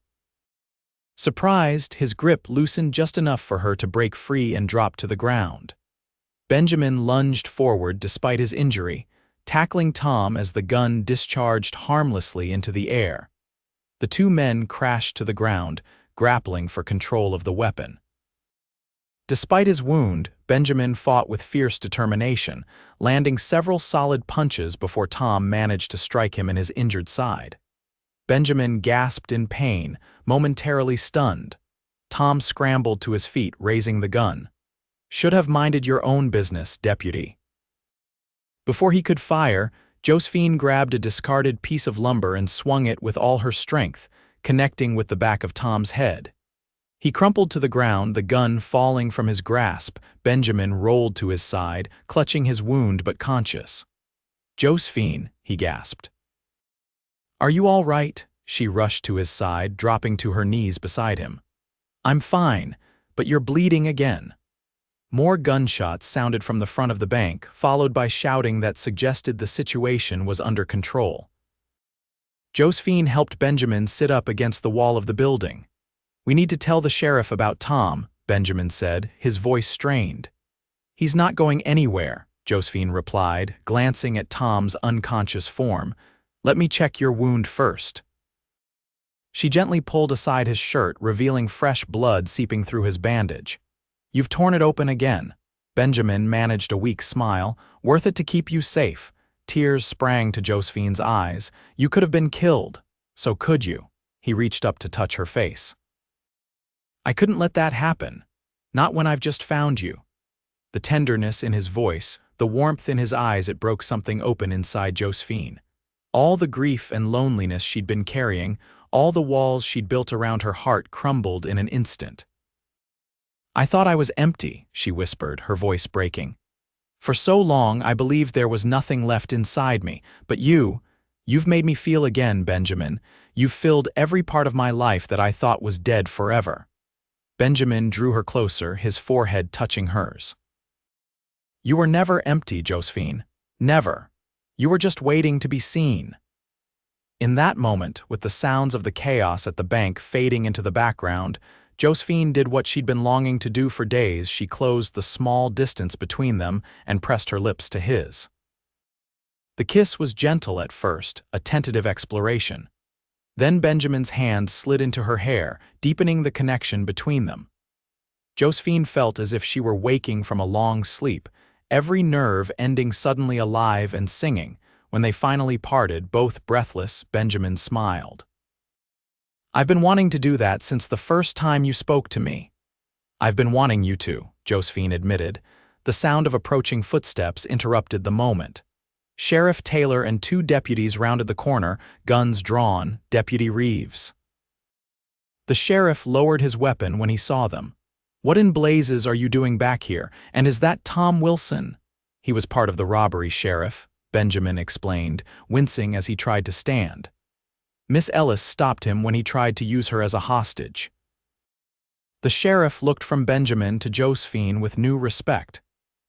Surprised, his grip loosened just enough for her to break free and drop to the ground. Benjamin lunged forward despite his injury, tackling Tom as the gun discharged harmlessly into the air. The two men crashed to the ground, grappling for control of the weapon. Despite his wound, Benjamin fought with fierce determination, landing several solid punches before Tom managed to strike him in his injured side. Benjamin gasped in pain, momentarily stunned. Tom scrambled to his feet, raising the gun. "Should have minded your own business, deputy." Before he could fire, Josephine grabbed a discarded piece of lumber and swung it with all her strength, connecting with the back of Tom's head. He crumpled to the ground, the gun falling from his grasp. Benjamin rolled to his side, clutching his wound but conscious. "Josephine," he gasped. "Are you all right?" She rushed to his side, dropping to her knees beside him. "I'm fine, but you're bleeding again." More gunshots sounded from the front of the bank, followed by shouting that suggested the situation was under control. Josephine helped Benjamin sit up against the wall of the building. "We need to tell the sheriff about Tom," Benjamin said, his voice strained. "He's not going anywhere," Josephine replied, glancing at Tom's unconscious form. "Let me check your wound first." She gently pulled aside his shirt, revealing fresh blood seeping through his bandage. "You've torn it open again." Benjamin managed a weak smile. "Worth it to keep you safe." Tears sprang to Josephine's eyes. "You could have been killed." "So could you." He reached up to touch her face. "I couldn't let that happen. Not when I've just found you." The tenderness in his voice, the warmth in his eyes, it broke something open inside Josephine. All the grief and loneliness she'd been carrying, all the walls she'd built around her heart crumbled in an instant. "I thought I was empty," she whispered, her voice breaking. "For so long I believed there was nothing left inside me, but you've made me feel again, Benjamin. You've filled every part of my life that I thought was dead forever." Benjamin drew her closer, his forehead touching hers. "You were never empty, Josephine. Never. You were just waiting to be seen." In that moment, with the sounds of the chaos at the bank fading into the background, Josephine did what she'd been longing to do for days. She closed the small distance between them and pressed her lips to his. The kiss was gentle at first, a tentative exploration. Then Benjamin's hand slid into her hair, deepening the connection between them. Josephine felt as if she were waking from a long sleep, every nerve ending suddenly alive and singing. When they finally parted, both breathless, Benjamin smiled. "I've been wanting to do that since the first time you spoke to me." "I've been wanting you to," Josephine admitted. The sound of approaching footsteps interrupted the moment. Sheriff Taylor and two deputies rounded the corner, guns drawn, Deputy Reeves. The sheriff lowered his weapon when he saw them. "What in blazes are you doing back here? And is that Tom Wilson?" "He was part of the robbery, Sheriff," Benjamin explained, wincing as he tried to stand. Miss Ellis stopped him when he tried to use her as a hostage. The sheriff looked from Benjamin to Josephine with new respect.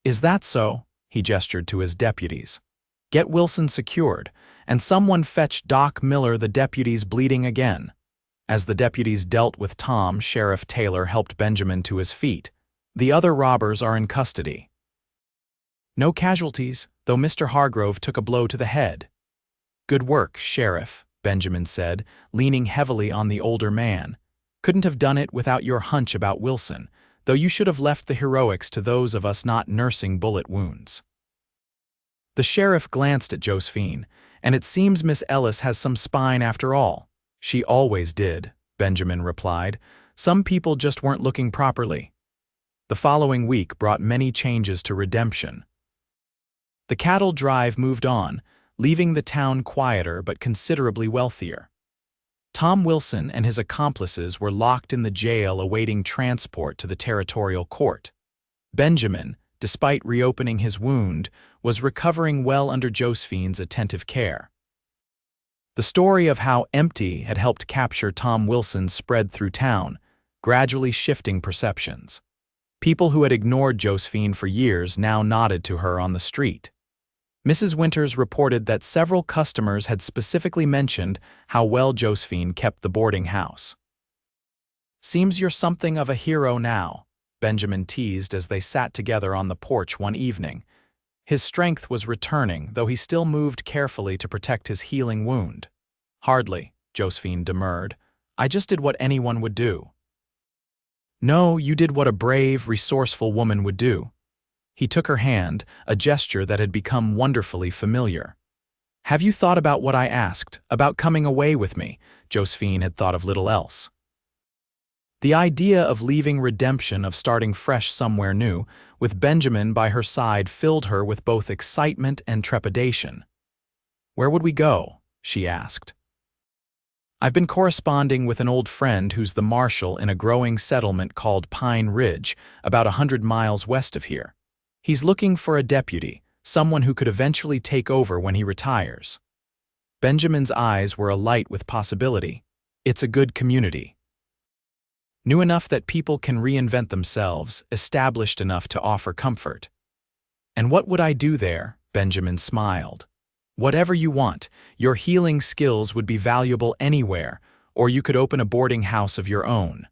"Is that so?" He gestured to his deputies. "Get Wilson secured, and someone fetch Doc Miller." The deputies bleeding again. As the deputies dealt with Tom, Sheriff Taylor helped Benjamin to his feet. "The other robbers are in custody." "No casualties, though Mr. Hargrove took a blow to the head." "Good work, Sheriff," Benjamin said, leaning heavily on the older man. "Couldn't have done it without your hunch about Wilson, though you should have left the heroics to those of us not nursing bullet wounds." The sheriff glanced at Josephine, and it seems Miss Ellis has some spine after all. "She always did," Benjamin replied. "Some people just weren't looking properly." The following week brought many changes to Redemption. The cattle drive moved on, leaving the town quieter but considerably wealthier. Tom Wilson and his accomplices were locked in the jail awaiting transport to the territorial court. Benjamin, despite reopening his wound, was recovering well under Josephine's attentive care. The story of how empty had helped capture Tom Wilson spread through town, gradually shifting perceptions. People who had ignored Josephine for years now nodded to her on the street. Mrs. Winters reported that several customers had specifically mentioned how well Josephine kept the boarding house. "Seems you're something of a hero now," Benjamin teased as they sat together on the porch one evening. His strength was returning, though he still moved carefully to protect his healing wound. "Hardly," Josephine demurred. "I just did what anyone would do." "No, you did what a brave, resourceful woman would do." He took her hand, a gesture that had become wonderfully familiar. "Have you thought about what I asked, about coming away with me?" Josephine had thought of little else. The idea of leaving Redemption, of starting fresh somewhere new, with Benjamin by her side, filled her with both excitement and trepidation. "Where would we go?" she asked. "I've been corresponding with an old friend who's the marshal in a growing settlement called Pine Ridge, about 100 miles west of here. He's looking for a deputy, someone who could eventually take over when he retires." Benjamin's eyes were alight with possibility. "It's a good community. New enough that people can reinvent themselves, established enough to offer comfort." "And what would I do there?" Benjamin smiled. "Whatever you want. Your healing skills would be valuable anywhere, or you could open a boarding house of your own.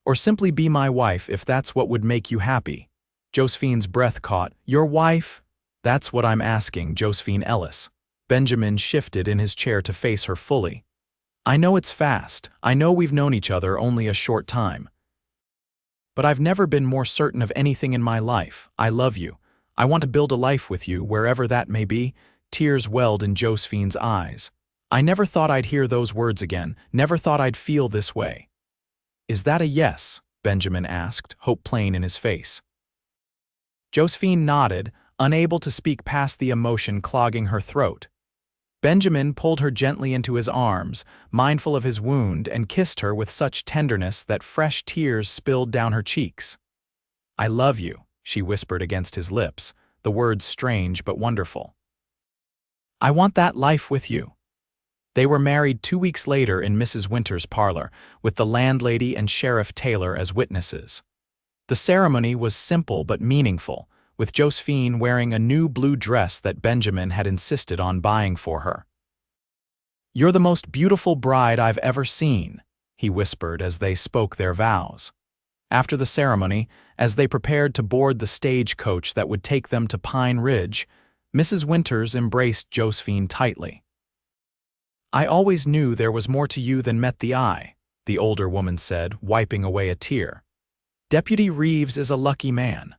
Or simply be my wife if that's what would make you happy." Josephine's breath caught. "Your wife?" "That's what I'm asking, Josephine Ellis." Benjamin shifted in his chair to face her fully. "I know it's fast. I know we've known each other only a short time. But I've never been more certain of anything in my life. I love you. I want to build a life with you, wherever that may be." Tears welled in Josephine's eyes. "I never thought I'd hear those words again, never thought I'd feel this way." "Is that a yes?" Benjamin asked, hope plain in his face. Josephine nodded, unable to speak past the emotion clogging her throat. Benjamin pulled her gently into his arms, mindful of his wound, and kissed her with such tenderness that fresh tears spilled down her cheeks. "I love you," she whispered against his lips, the words strange but wonderful. "I want that life with you." They were married 2 weeks later in Mrs. Winters' parlor, with the landlady and Sheriff Taylor as witnesses. The ceremony was simple but meaningful, with Josephine wearing a new blue dress that Benjamin had insisted on buying for her. "You're the most beautiful bride I've ever seen," he whispered as they spoke their vows. After the ceremony, as they prepared to board the stagecoach that would take them to Pine Ridge, Mrs. Winters embraced Josephine tightly. "I always knew there was more to you than met the eye," the older woman said, wiping away a tear. "Deputy Reeves is a lucky man."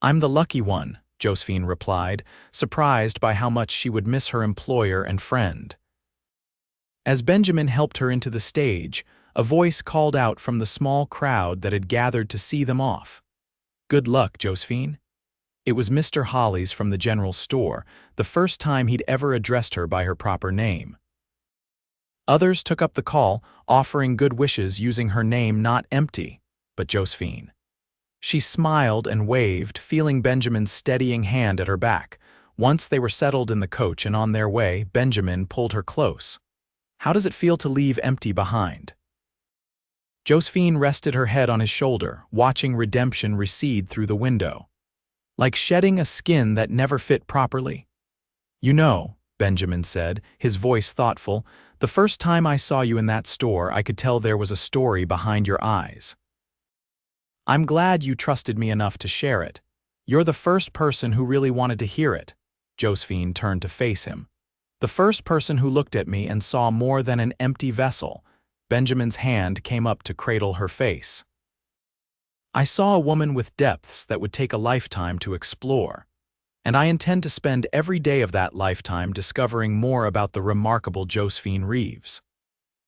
"I'm the lucky one," Josephine replied, surprised by how much she would miss her employer and friend. As Benjamin helped her into the stage, A voice called out from the small crowd that had gathered to see them off. "Good luck, Josephine." It was Mr. Hollies from the general store, the first time he'd ever addressed her by her proper name. Others took up the call, offering good wishes using her name not Empty, but Josephine. She smiled and waved, feeling Benjamin's steadying hand at her back. Once they were settled in the coach and on their way, Benjamin pulled her close. "How does it feel to leave Empty behind?" Josephine rested her head on his shoulder, watching redemption recede through the window. "Like shedding a skin that never fit properly." "You know," Benjamin said, his voice thoughtful, "the first time I saw you in that store, I could tell there was a story behind your eyes. I'm glad you trusted me enough to share it. You're the first person who really wanted to hear it." Josephine turned to face him. "The first person who looked at me and saw more than an empty vessel." Benjamin's hand came up to cradle her face. "I saw a woman with depths that would take a lifetime to explore. And I intend to spend every day of that lifetime discovering more about the remarkable Josephine Reeves."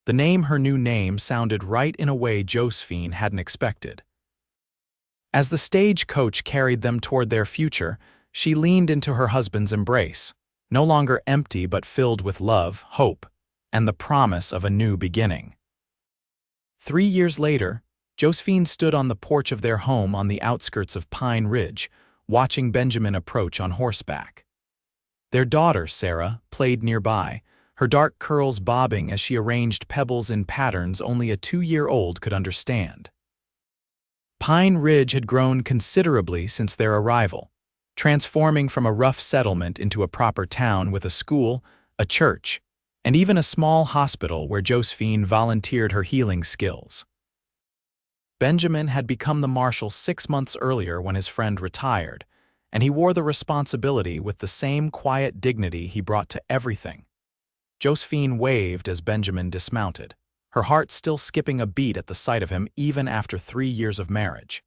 The name, her new name, sounded right in a way Josephine hadn't expected. As the stage coach carried them toward their future, she leaned into her husband's embrace, no longer empty but filled with love, hope, and the promise of a new beginning. 3 years later, Josephine stood on the porch of their home on the outskirts of Pine Ridge, watching Benjamin approach on horseback. Their daughter, Sarah, played nearby, her dark curls bobbing as she arranged pebbles in patterns only a 2-year-old could understand. Pine Ridge had grown considerably since their arrival, transforming from a rough settlement into a proper town with a school, a church, and even a small hospital where Josephine volunteered her healing skills. Benjamin had become the marshal 6 months earlier when his friend retired, and he wore the responsibility with the same quiet dignity he brought to everything. Josephine waved as Benjamin dismounted, her heart still skipping a beat at the sight of him even after 3 years of marriage.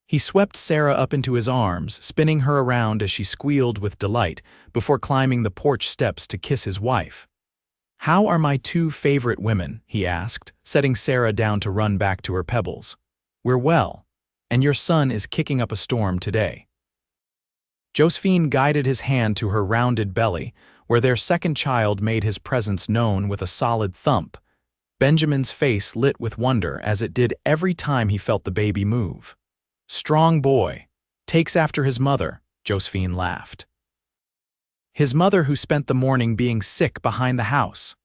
He swept Sarah up into his arms, spinning her around as she squealed with delight before climbing the porch steps to kiss his wife. "How are my 2 favorite women?" he asked, setting Sarah down to run back to her pebbles. "We're well, and your son is kicking up a storm today." Josephine guided his hand to her rounded belly, where their second child made his presence known with a solid thump. Benjamin's face lit with wonder as it did every time he felt the baby move. "Strong boy. Takes after his mother," Josephine laughed. His mother who spent the morning being sick behind the house.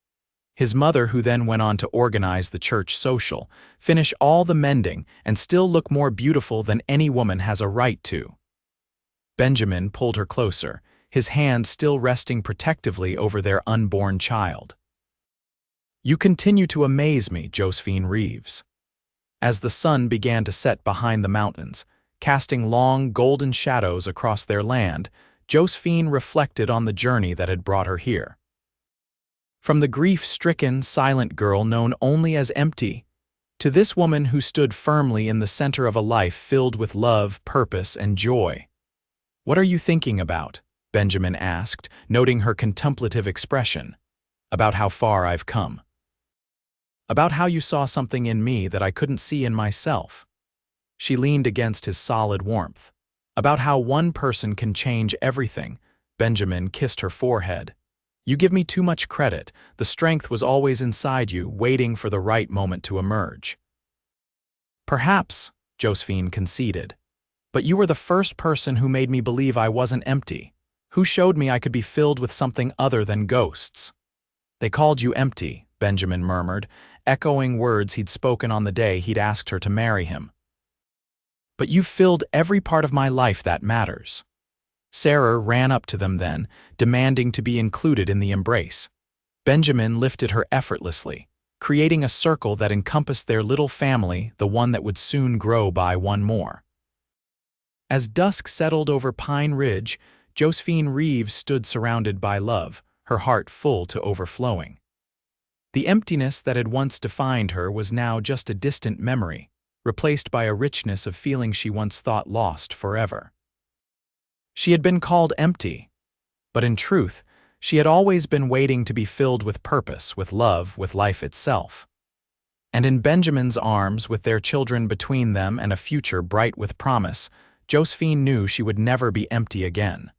His mother who then went on to organize the church social, finish all the mending, and still look more beautiful than any woman has a right to. Benjamin pulled her closer, his hand still resting protectively over their unborn child. "You continue to amaze me, Josephine Reeves." As the sun began to set behind the mountains, casting long golden shadows across their land, Josephine reflected on the journey that had brought her here. From the grief-stricken, silent girl known only as Empty, to this woman who stood firmly in the center of a life filled with love, purpose, and joy. "What are you thinking about?" Benjamin asked, noting her contemplative expression. "About how far I've come. About how you saw something in me that I couldn't see in myself." She leaned against his solid warmth. "About how one person can change everything." Benjamin kissed her forehead. "You give me too much credit. The strength was always inside you, waiting for the right moment to emerge." "Perhaps," Josephine conceded. "But you were the first person who made me believe I wasn't empty, who showed me I could be filled with something other than ghosts." "They called you empty," Benjamin murmured, echoing words he'd spoken on the day he'd asked her to marry him. "But you've filled every part of my life that matters." Sarah ran up to them then, demanding to be included in the embrace. Benjamin lifted her effortlessly, creating a circle that encompassed their little family, the one that would soon grow by one more. As dusk settled over Pine Ridge, Josephine Reeves stood surrounded by love, her heart full to overflowing. The emptiness that had once defined her was now just a distant memory, replaced by a richness of feeling she once thought lost forever. She had been called empty, but in truth, she had always been waiting to be filled with purpose, with love, with life itself. And in Benjamin's arms, with their children between them and a future bright with promise, Josephine knew she would never be empty again.